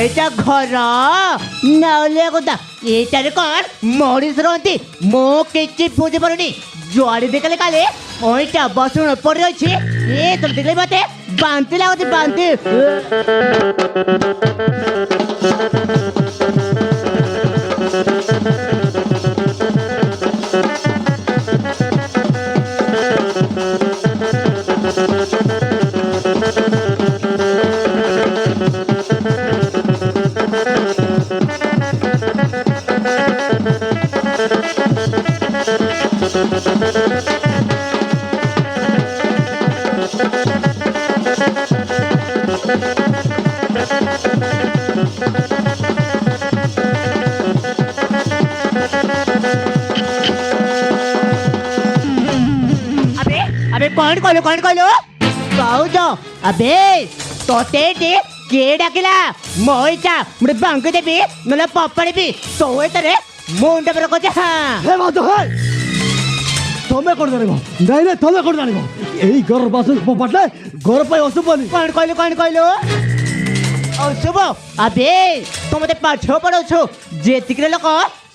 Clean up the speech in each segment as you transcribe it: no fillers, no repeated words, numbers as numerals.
এটা ঘর নাহলে কথা এটারে কর মরিস রন্তি মো কিছু বুঝে পারুনি জোয়ারি দেখালে কালে ওইটা বসুন পড়ে রয়েছে এ তোর দেখলে বাতে বানতে লাগাতে বানতে कौन कहलो कौज अबे तोते दे के डाकिला मोइचा मुरे बांग देबी नले पपड़बी तोए तरे मुंड पर को जा हे मातो हे तोमे कोन जानिबो नाही रे तोमे कोन जानिबो एई घर बासु पपटले घर पाई असुबनी कौन कहलो अशुभ अबे तो मते पाछो पड़ो छु जेतिकरे लोक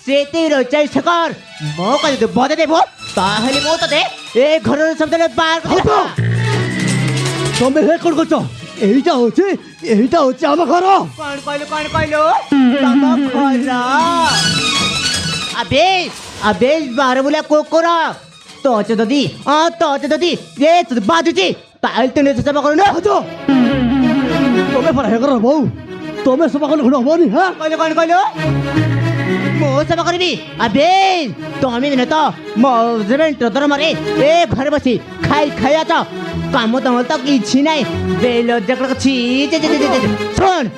सेति रोचाई सकर मो कहि दे बदे देबो ताहले मो तते ए घर शब्दले बार तोमे हे कोन करछो एइटा होचे आम घर कौन कहलो तम घर अबे बार बुला कोकोरा तोचे ददी ए तो बाजुची ताल तने सभा करू ना हजो तोमे पर हे घर बहू तोमे सभा करू न होनी हां कहलो मो सभा करबी अबे तोमी दिन तो मजरेंट दरमारे ए घर बसी खाया तो काम तम तो किछि नाही बेलो जकड़ छी सुन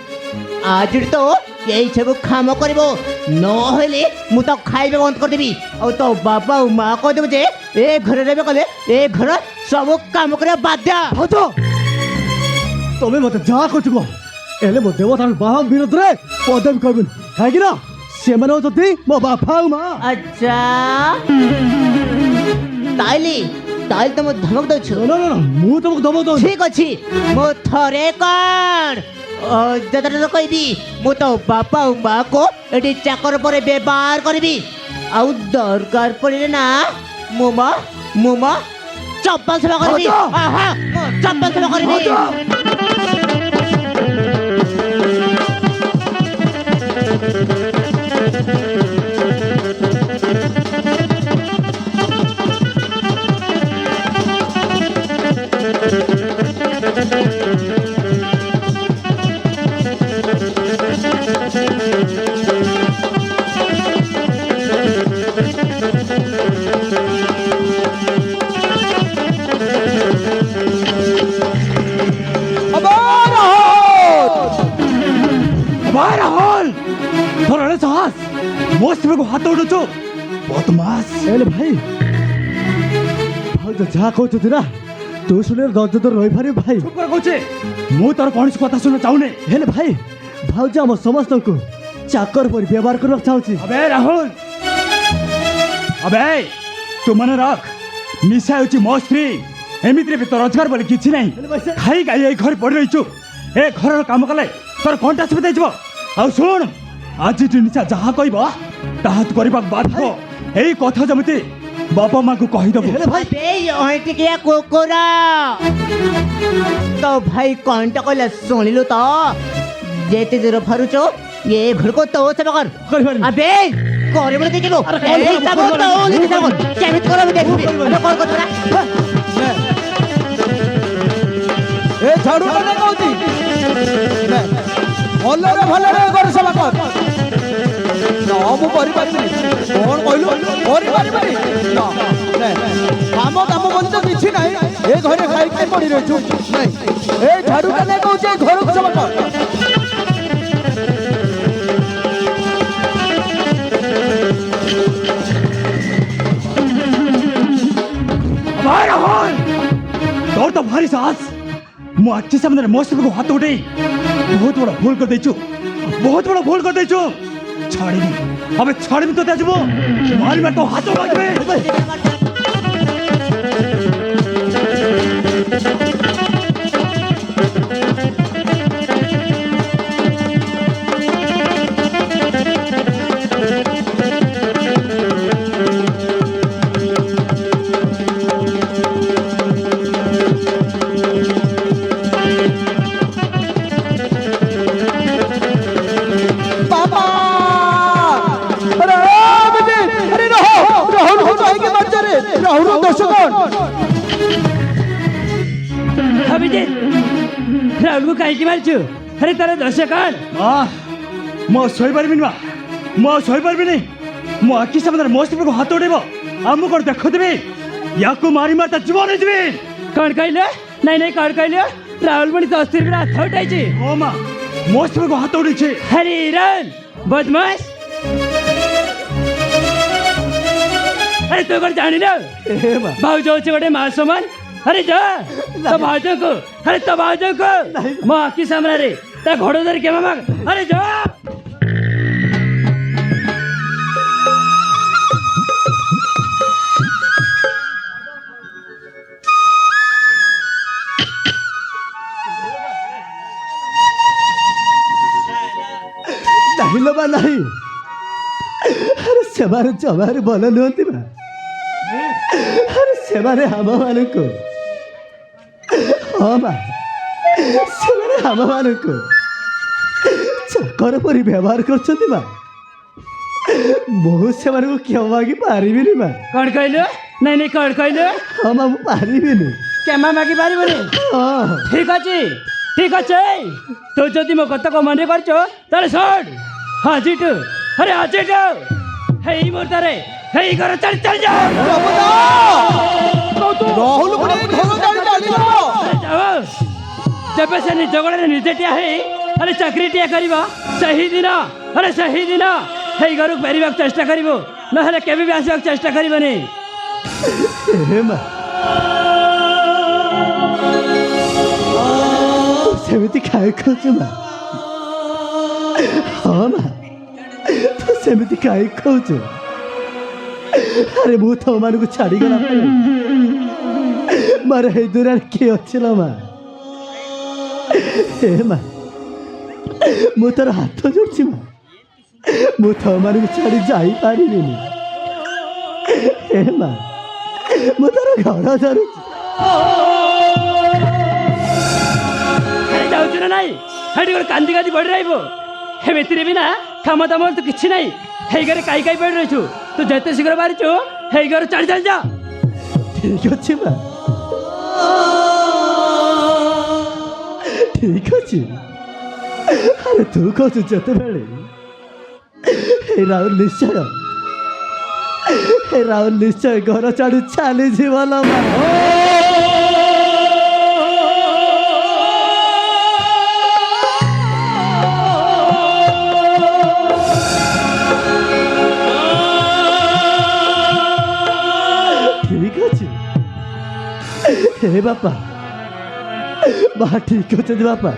आज तो यही सब काम करबो न होले मु तो खाइबे बंद कर देबी और तो बाबा और मां को देबे जे ए घर रेबे कले ए घर सब काम करे बाध्य हो तो तोमे मते जा कोचगो एले मो देवतार बाहा विरोध रे पदम करबिन कागिना सेमनो जति मो बापा मा अच्छा ताइल तुम धमक दो छु न मु तुमको धमक दो ठीक अछि मो थरे कर जदर तो कहबी मु तो बापा और मां को एटी चाकर पर व्यवहार करबी आ दरकार पड़े ना मुमा चप्पल सेवा करबी हां चप्पल सेवा करबी मस्त में को हाथ उठो बदमाश एले भाई भाई जा कहतो तिरा तू सुने दर्द तो रही पारे भाई चुप कर कहछे मु तोर कोनसी कथा सुन चाहुने हेले भाई भाउजा हम समस्त को चाकर पर व्यवहार कर चाहूची अबे राहुल अबे तू मन रख निशा होची मो स्त्री एमित्रे भी तो रोजगार बोले किछि नहीं खाई गाई ए घर पड़ रही छु ए घर काम कले तोर कोनटा सुबे देजबो आ सुन आज निशा जहा कहबो ताहा तो करबा बाध्य एई कथा जमती बापा मां को कहि दबो हेले भाई बे ओइटी के कोकोरा तो भाई कोनटा कहला सुनिलु तो जेते दूर फरुचो ये घर को तो सब कर अबे करे बोले देखिलो ए सब तो ओली सब केमित करो देखबी अरे कोन कोतरा ए झाड़ू ना कहती भलरे घर सब कर ना मु करि पारिबी कोन कहलु करि पारिबी ना काम बोली तो किछि नाही ए घरे खाइ के पड़ी रहछु नहीं ए झाड़ू ना कहू घर सब कर बाहर हॉल तोर तो भारी साहस मु अच्छे से मेरे मौसम को हाथ उठे बहुत बड़ा भूल कर देचु बहुत बड़ा भूल कर देचु छाड़ी नहीं अबे छाड़ी में तो तेजबो मारी मैं तो हाथों लगबे पापा अरे अभिजीत अरे राहुल हो जाएंगे बच्चे रे राहुल दर्शकों अभिजीत राहुल को कहीं की मार चु अरे तेरे दर्शकन म सोई पारबिनी म सोई पारबिनी म आखि सामने मौसम को हाथ उठेबो आमु कर देखो देबे याको मारी मारता जीवन हेजबे कौन कहले नहीं नहीं कौन कहले राहुल पनि तो अस्थिर हाथ उठाइछि ओ मा मौसम को हाथ उठेछे अरे रन बदमाश अरे तू कर जानी ना भाउजो से गोटे माँ समान अरे जा तो भाउजो को अरे तो भाउजो को माँ आखि सामने रे ता घोड़ो धर के मामा अरे जा नहीं लो बा नहीं अरे सेमारे जमारे भल नुहति बा अरे सेमारे हम मानकु हाँ बा सेमारे हम मानकु चाकर परी व्यवहार करछन्ति बा बहुत सेमारे को क्यों मागी पारिबिनी बा कौन कहले नहीं नहीं कौन कहले हम पारिबिनी केमा मागी पारिबनी हाँ ठीक अच्छे तो जदि मो कथा को माने करछो ताले छोड़ हाँ जीटू अरे हाँ जीटू हे मोरता रे हे घर चल चल जा राहुल बड़े घर गाड़ी डाली लो जाओ जब से नि जगड़े निजे टिया हे अरे चाकरी टिया करिबो सही दिन हे घर को फेरिबाक चेष्टा करिबो नहले केबे भी आसीबाक चेष्टा करिबनी हे मा सेमिति खाए खोज मा हाँ मा तो सेमिति खाए खोज अरे मु तो मान को छाड़ी गला मारे हे दूर के अच्छला मा हे मा मु तार हाथ जोड़छि मा मु तो मान को छाड़ी जाई पारिबिनी हे मा मु तार घर धरुछि जाऊँ ना नहीं हेटी गोटे कांदी कांदी बढ़ रही हे बेतिरे भी ना काम दाम तो किसी नहीं हे घरे कई कई पड़ रही तू जिते शीघ्र बाहरी हे घर चढ़ चल जा ठीक अच्छे बा ठीक अच्छे अरे तू कहू जिते बेले राहुल निश्चय घर छाड़ी चली जीवन हे बापा बा ठीक अच्छे बापा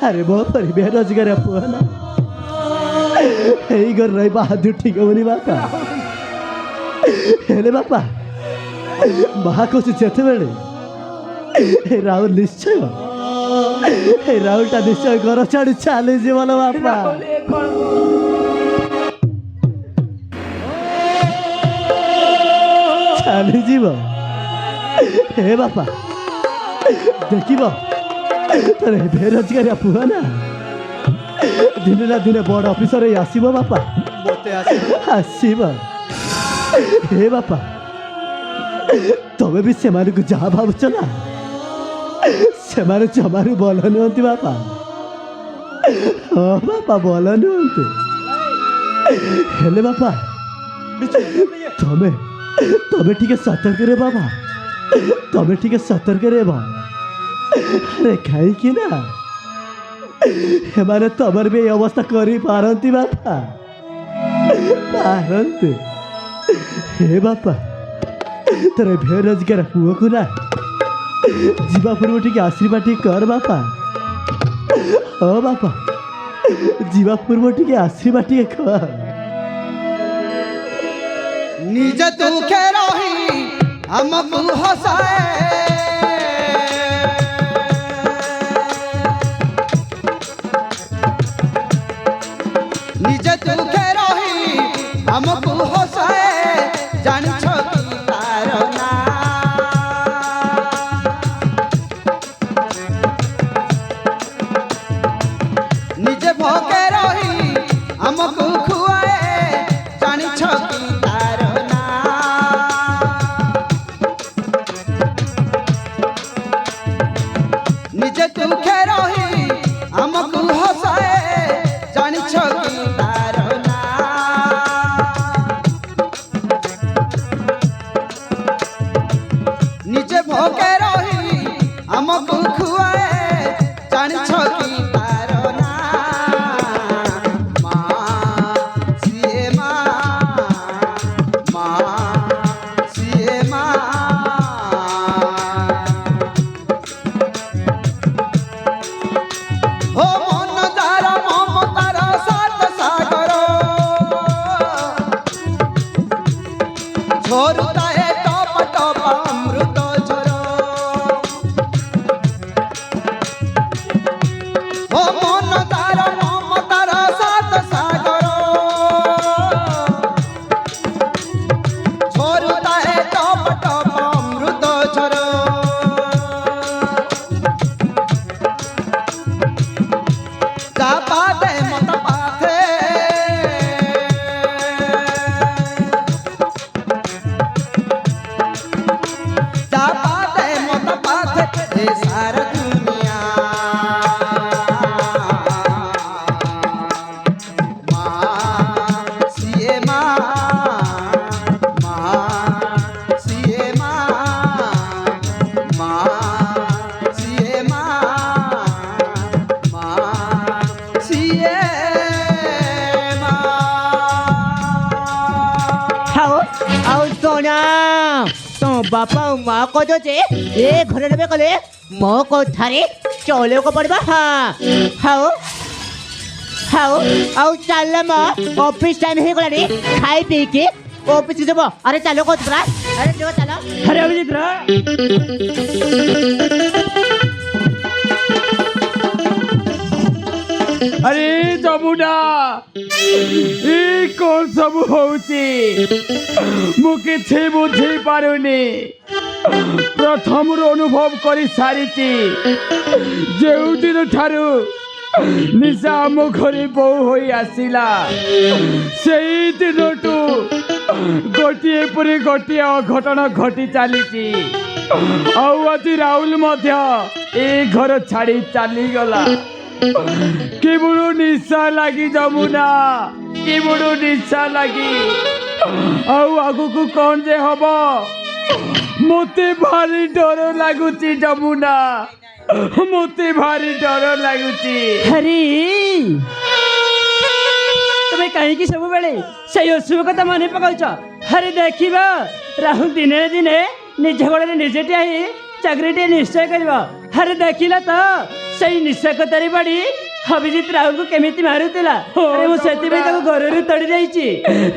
अरे मो पर बेरोजगार पुआ ना यही घर रही बहादुर ठीक होनी बापा हेले बापा बाहा कौन जेते बेले राहुल निश्चय राहुलटा निश्चय घर छाड़ी चली जीवन बापा चली जीव हे बापा देखिब तर बेरोजगार पुआ ना दिने ना दिने बड़ ऑफिसर आसब बापा आसब हे बापा तमें भी से जहाँ भावुच ना से जमारू भल नुहति बापा हाँ बापा भल नुहति हेले बापा तमें तमें टिके सतर्क रे बाबा तमें टिके सतर्क रे बा अरे कहीं ना हेमाने तमर भी अवस्था करी पारंती बापा पारंती हे बापा ତୋର ବେରୋଜଗାର ପୁଅକୁ ନା ଯିବା ପୂର୍ବ ଟିକେ ଆଶୀର୍ବାଦ ଟିକେ କର ବାପା। ହଁ ବାପା, ଯିବା ପୂର୍ବ ଟିକେ ଆଶୀର୍ବାଦ ଟିକେ କର। निज दुखे रही हमको हंसाए, निज दुखे रही हमको हंसाए, जान छकी तार ना निज भोगे रही हमको खुआए, जान छकी तार ना निज दुखे रही हमको हंसाए, जान छकी तार ना निज भोगे रही हमको खुआए, जान छकी तार ना माँ सिए माँ सिए माँ हो मन तार ममतार सात सागर झोरुताए टप टप अमृत झर हो मन तार ममतार सात सागर झोरुताए टप टप अमृत झर जा पाते मत पाथे जा पाते मत पाथे ये सारा दुनिया माँ सिए माँ सिए माँ सिए माँ सिए माँ हाओ आओ सोना तो बापा माँ को जो जे ए घरे रहे कले माँ को थारे चले को पड़वा। हाँ हाओ हाओ आओ चल माँ ऑफिस टाइम है गलानी खाई पी के ऑफिस से जब अरे चलो को तुरा अरे चलो चलो अरे अभिजीत रा अरे जमुना कौन सब होची मु किछि बुझी पारुनी प्रथम अनुभव कर सारी जो दिन ठारू निशा आम घरे बहु हो आसला से दिन टू गोटे पर गोटे अघटन घटी चली आज राहुल ए घर छाड़ी चलीगला केवल निशा लगी जमुना केवल निशा लगी आगु को कौन जे हम मते भारी डर लगुची जमुना मते भारी डर लगुची। अरे तुम्हें कहीं सब बेले से अशुभ कथा मन पकाउच। अरे देखा राहुल दिने दिने निज गोड़े निजे ठिया चाकरी निश्चय कर। अरे देखला तो सही निशा कतारी पड़ी अभिजीत राहुल को केमिति मारुला। अरे मुझे घर तड़ी जाइए।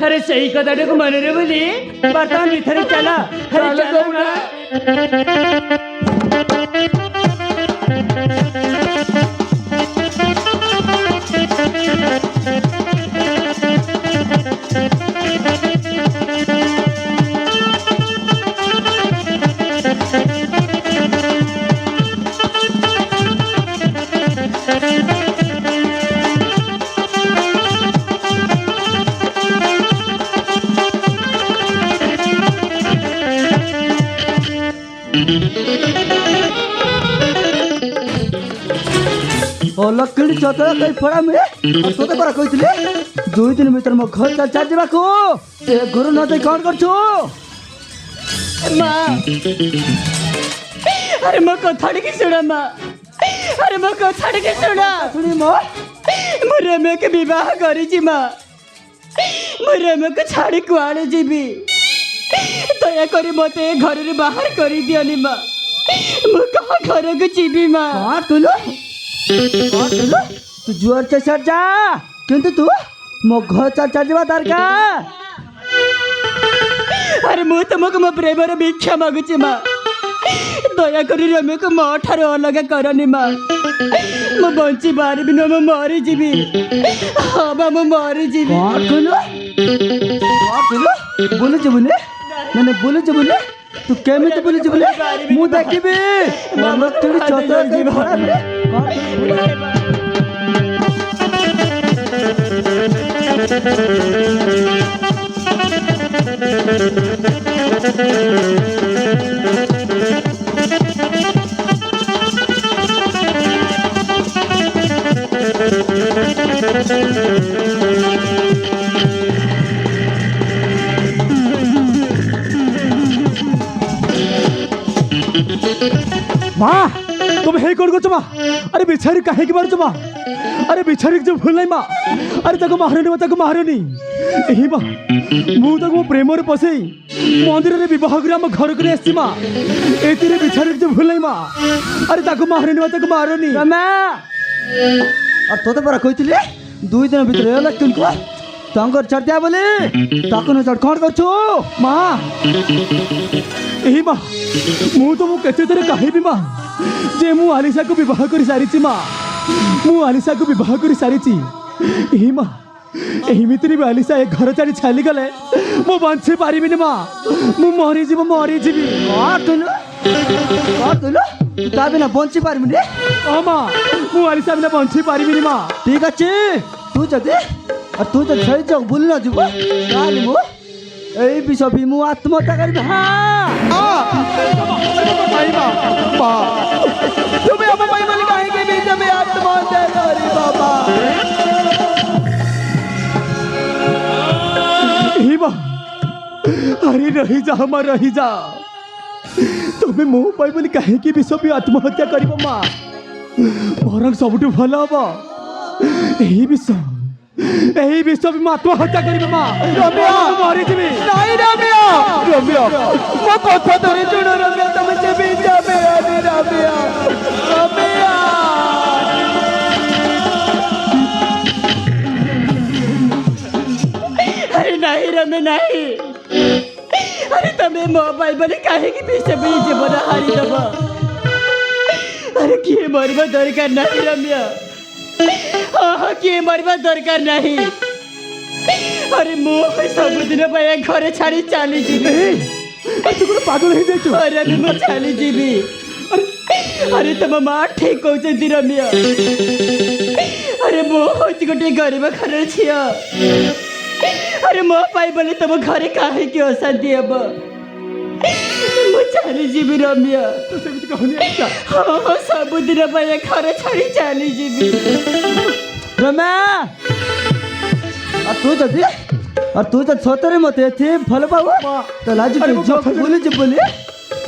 अरे सही कथा को मन बोली बर्तमान भीतर चल। लकड़ी चतरा कई फड़ा में तोते पर कहिथिले 2 दिन भीतर मो घर चल जा जेबाको ए गुरु न दे कौन करछु माँ अरे मो कथा की सुना माँ। अरे मो कथा की सुना सुनी मो मो रमे के विवाह करी माँ। मो रमे को छाड़ी कुआड़े जीवी ଦୟାକରି ମୋତେ ଏ ଘରରୁ ବାହାର କରିଦିଅନି ମା ମୁଁ କାହା ଘରକୁ ଯିବି ମା ଟୁଲୁ तू जुआर के साथ जा किंतु तू मो घर चल जावा दरकार ଆରେ ମୁଁ ତୁମକୁ ମୋ ପ୍ରେମର ଭିକ୍ଷା ମାଗୁଛି ମା ଦୟାକରି ରମ୍ୟକୁ ମୋ ଠାରୁ ଅଲଗା କରନି ମା ମୁଁ ବଞ୍ଚି ପାରିବିନି ମୁଁ ମରିଯିବି ହଁ ବା ମୁଁ ମରିଯିବି टुलु बोले जबुले मैंने बोले जबुले तू केमिति बोले जबुले मु देखिबी मन तुड़ी चतरा के भरा माँ तुम हे कौन को माँ अरे बिछारी काहे की मारुଛ माँ अरे बिछारी जो भूल नहीं माँ अरे ताको मारनी माँ ताको मारनी यही माँ मु ताको मो प्रेम रे पसई मंदिर रे विवाह करे हम घर को आसी माँ एतिरे बिछारी जो भूल नहीं माँ अरे ताको मारनी माँ ताको मारनी रम्या और तो परा कहिथिले 2 दिन भीतर होला तुमको तांगर चढ़ दिया बोले ताको न चढ़ कोन करछु माँ यही माँ मु तो मु केते तेरे कहिबी माँ जे मु आलिशा को विवाह कर सारिची माँ मु आलिशा को विवाह कर सारिची यही माँ यही मित्री भी आलिशा ए घर छाड़ी छाली गले मु बंची पारिबिनी माँ मु मरी जीव टुलु ता बिना बंची पारबी रे हाँ माँ मु आलिशा बिना बंची पारिबिनी माँ ठीक अच्छे तू जदे और तू तो छई जग भूल न जीव काल मु এই বিষয় মু আত্মহত্যা করবি হ্যাঁ তুমি আমার ভাই বলে কাহিকে बीच में आत्महत्या करी बाबा ही माँ अरे रही जा माँ रही जा तुम्हें मोह पाई बोली कहे कि विष भी आत्महत्या कर माँ बरং सबुठ भल हम यही विष यही विष भी मैं आत्महत्या कर माँ मरी जी नहीं रम्या रम्या मो कथा धरी सुन रम्या तुम से बीच में आनी रम्या रम्या अरे नहीं रम्य नहीं अरे तमें मोबाइल बोले काहे की पीछे भी जीवन हारी दब अरे किए मरवा दरकार नहीं रम्या हाँ किए मरवा दरकार नहीं अरे मु सबुदिन घर छाड़ी चली जी पागल हो जाइछु अरे मु चली जीवी अरे तुम माँ ठीक कहते रम्या अरे मु हूँ गोटे गरीब घर झील अरे मो पाई बोले तुम घरे काहे की अशांति हम मु चली जीवी रम्या हाँ सबुदिन घर छाड़ी चली जीवी रम्या और तू जब सतरे मते थे भल पाबो तो लाज के जो बोले जे बोले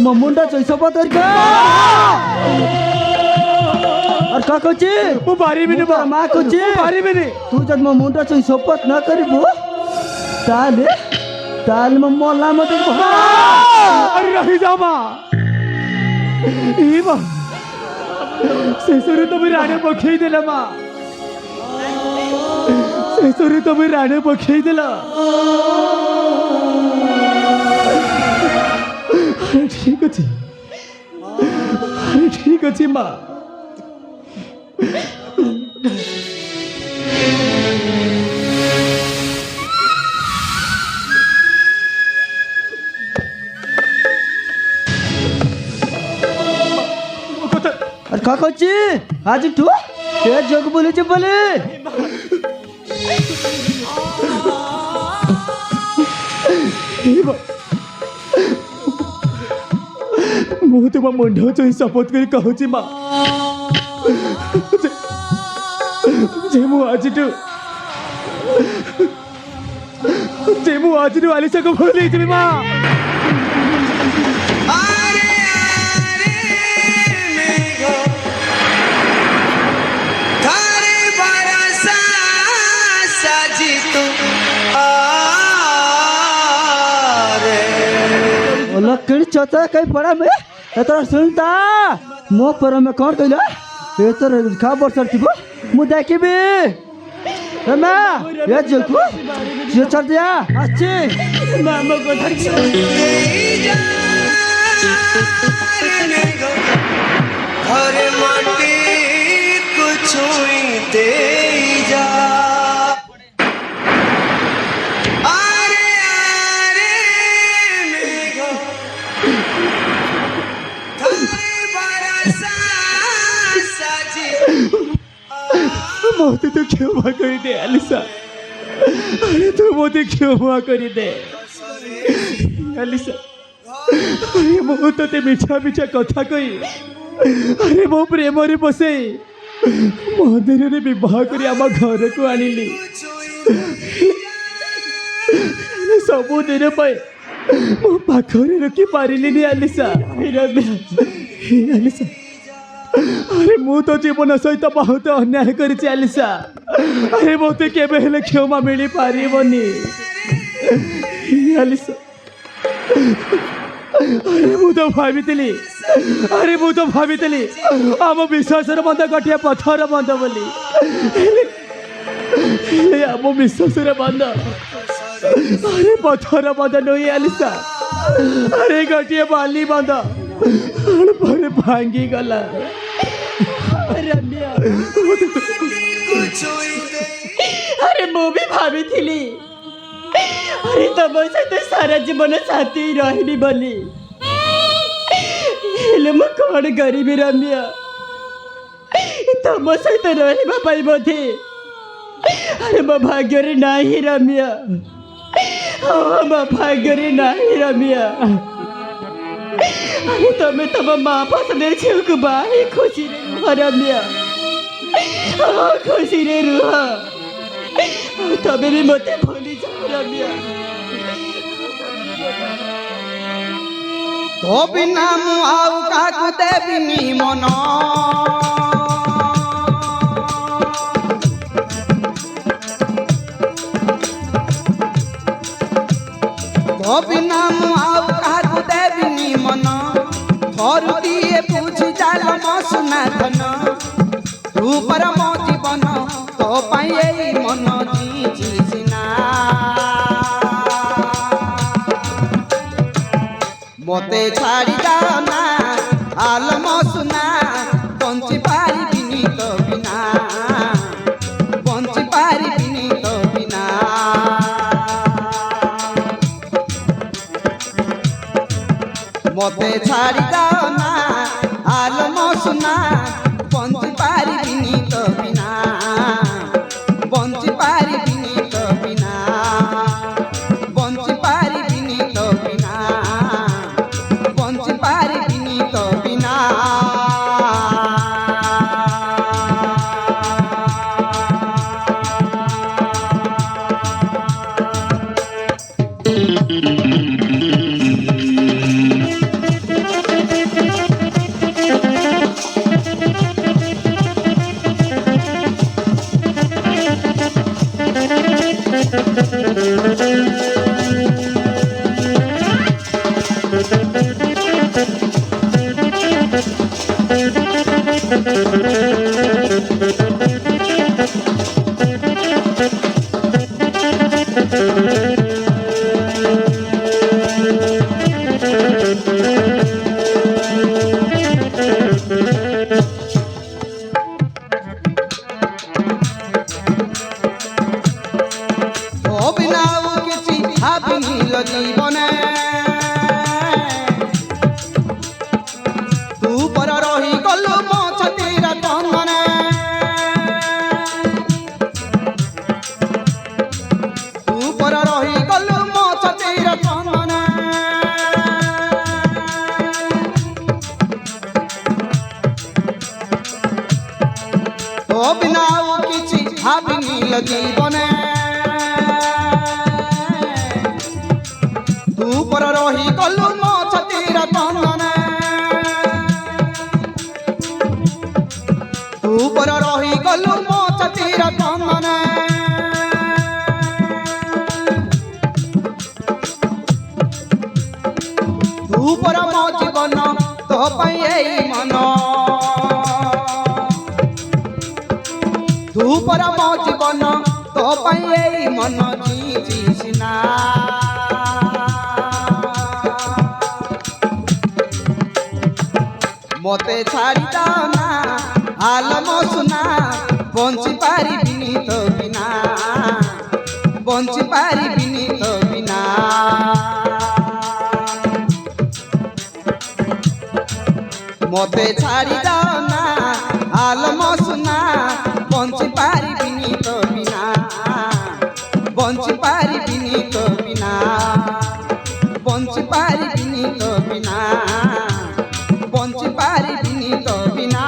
म मुंडा चोई सब दरका और का कहछि मु पारिबिनी माँ मां कहछि पारिबिनी तू जब म मुंडा चोई शपथ न करबो ताले म मोला मते अरे रही जा माँ ई माँ शेषरे तुम राणे पखेई देला माँ शेषरे तुम राणे पखेई देला अरे ठीक अच्छे अरे ठीक अच्छे माँ और का कहछि आज तू ते जग बोले जे बोले ମୁଁ ତୁମ ମୁଣ୍ଡ ଚୋଇ ଶପଥ କରି କହୁଛି ମା ଯେ ମୁଁ ଆଜିଠୁ ଆଲିଶାକୁ ଭୁଲି ଯିବି ମା साजी तू आ रे चचा कहीं पड़ा मैं एतर सुनता मो पर में कौन कहला एतर खा बरसर थिबो मु देखिबी रमा ये जोकु ये चढ़ दिया अच्छी मामा को हरे माटी को छुई दे जा आरे आरे मेघो थाई बरसा साजी ମୋତେ ତ କ୍ଷମା କରିଦେ ଆଲିସା ଆରେ ତୁ ମୋତେ କ୍ଷମା କରିଦେ ଆଲିସା ଆରେ ମୁଁ ତତେ ମିଠା ମିଠା କଥା କହି ଆରେ ମୋ ପ୍ରେମରେ ବସେଇ ମନ୍ଦିରରେ ବିବାହ କରି ଆମ ଘରକୁ ଆଣିଲି ହେଲେ ସବୁଦିନ ପାଇଁ ମୋ ପାଖରେ ରଖିପାରିଲିନି ଆଲିସା ଆଲିସା अरे मु तो जीवन सहित बहुत अन्याय करिछि आलिसा अरे मते केबे हेले क्षमा मिली पारिबनी आलिसा अरे मु तो भाबितली आम विश्वासर बंद गठिया पथर बंद बोली हेले आम विश्वासर बंद अरे पथर बंद नई आलिसा अरे गठिया बाली बंद पर भांगी गला रम्या अरे मु भी भाभी थिली अरे तब सहित सारा जीवन साथी रही बोली हेले मु कौन गरीबी रम्या तम सहित रहा पाई बोधे अरे मो भाग्य नहीं रम्या मो भाग्य नहीं रम्या अरे तमें तम माँ पसंद झील को बाही खुशी रे रुह रम्या खुशी रे रुह तमें भी मत भूली जाओ रम्या तो बिना मु आउ काकु देबिनी मन तो बिना मु आउ काकु देबिनी मन घर दिए बुझी जाल मो सुना धन तू पर मो जीवन तो पाई एई मन जीजी सिना मते छाड़ी जाओ ना आल मो सुना बंची पारिबिनी तो बिना बंची पारिबिनी तो बिना मते छाड़ी जाओ ना आल मो सुना बंची पारिबिनी तो बिना बंची पारिबिनी तो बिना बंची पारिबिनी तो बिना बंची पारिबिनी तो बिना तो बिना किसी भाबिनी जीवने तू पर रही गलु मो छतीर कंगने तू पर रही गलु मो छतीर कंगने तो बिना किसी भाबिनी जीवने तू पर रही गलु मो छतीर कंगने तू पर रही गलु मो छतीर कंगने तू पर জীবন তো পাই এই মন তু পরা মো জীবন তো পাই এই মন জিছিস না মতে ছাড়ি দাও না আলম সুনা বঞ্চি পারিবিনি তো বিনা বঞ্চি পারিবিনি তো বিনা মতে ছাড়ি দাও না আলম সুনা বঞ্চি পারিবিনি তো বিনা বঞ্চি পারিবিনি তো বিনা বঞ্চি পারিবিনি তো বিনা বঞ্চি পারিবিনি তো বিনা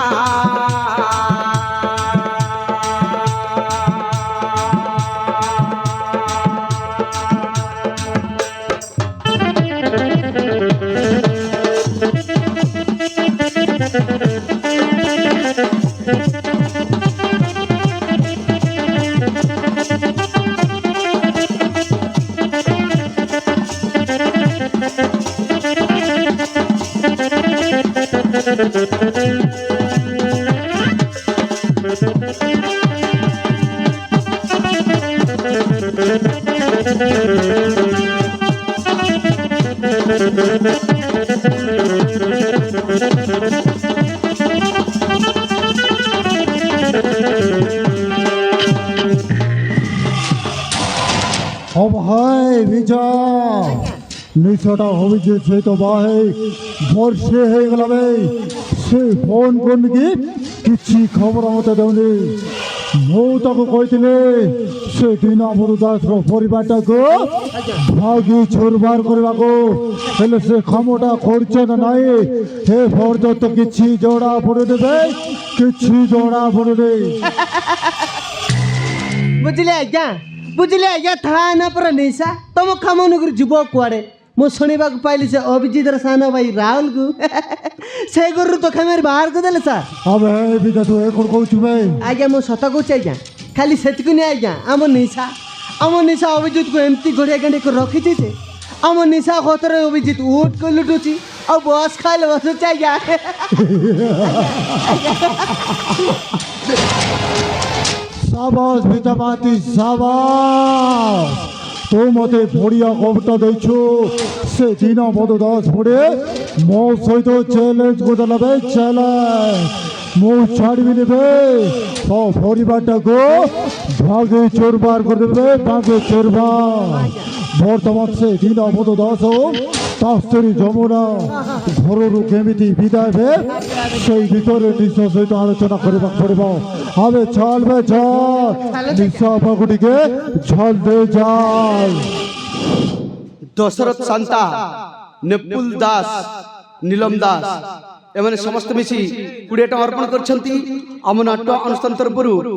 ভাই বিজয় নিশাটা অভিজিৎ সহিত ভাই বর্ষে হয়ে গেল ভাই সে ফোন করনি কি କିଛି ଖବର ମୋତେ ଦେଉନି ମୁଁ ତାକୁ କହିଥିଲି ସେ ଦୀନବନ୍ଧୁ ଦାସର ପରିବାରଟାକୁ ଭାଗି ଛୁରମାର କରିବାକୁ ହେଲେ ସେ କାମଟା କରୁଛ ନା ନାହିଁ ଏ ପର୍ଯ୍ୟନ୍ତ କିଛି ଜଣା ପଡ଼ୁନି ଭାଇ କିଛି ଜଣା ପଡ଼ୁନି ବୁଝିଲେ ଆଜ୍ଞା ଥାନା ପରା ନିଶା ତମ କାମନଗର ଯିବ କୁଆଡ଼େ ମୁଁ ଶୁଣିବାକୁ ପାଇଲି ସେ ଅଭିଜିତର ସାନ ଭାଇ ରାହୁଲକୁ ସେ ଘରରୁ ତ ଖାମରେ ବାହାର କରିଦେଲେ ସାର୍ ଆବେ ବିଜା ତୁ ଏ କ'ଣ କହୁଛୁ ଭାଇ ଆଜ୍ଞା ମୁଁ ସତ କହୁଛି ଆଜ୍ଞା ଖାଲି ସେତିକି ନୁହେଁ ଆଜ୍ଞା ଆମ ନିଶା ଅଭିଜିତକୁ ଏମିତି ଘଡ଼ିଆ ଗାଣ୍ଡି କରି ରଖିଛି ଯେ ଆମ ନିଶା କଥରେ ଅଭିଜିତ ଉଠ କରି ଲୁଟୁଛି ଆଉ ବସ୍ ଖାଇଲେ ବସୁଛି ଆଜ୍ଞା ସାବାସ ପିତା ମାତି ସାବାସ ତୁ ମୋତେ ବଢ଼ିଆ କବିତା ଦେଇଛୁ ସେ ଦୀନବନ୍ଧୁ ଦାସ ପଡ଼େ ମୋ ସହିତ ଚ୍ୟାଲେଞ୍ଜ କରିଦେଲା ବେ ଚ୍ୟାଲେଞ୍ଜ ମୁଁ ଛାଡ଼ିବିନି ବେ ତୋ ପରିବାରଟାକୁ ଭାଗେ ଚୋରବାର କରିଦେବେ ଭାଗେ ଚୋରବାର ବର୍ତ୍ତମାନ ସେ ଦୀନବନ୍ଧୁ ଦାସ ତା ସ୍ତ୍ରୀ ଯମୁନା ଘରରୁ କେମିତି ବିଦାୟ ହେବେ ସେଇ ଭିତରେ ନିଶ ସହିତ ଆଲୋଚନା କରିବାକୁ ପଡ଼ିବ ଆବେ ଚାଲ ବେ ଚାଲ ନିଶା ପାଖକୁ ଟିକେ ଝାଲ ଦେ ଚାଲ ଦଶରଥ ଶାନ୍ତା ନେପୁଲ ଦାସ ନୀଲମ ଦାସ ଏମାନେ ସମସ୍ତେ ମିଶି 20 ଟଙ୍କା ଅର୍ପଣ କରିଛନ୍ତି ଆମ ନାଟ୍ୟ ଅନୁଷ୍ଠାନ ତରଫରୁ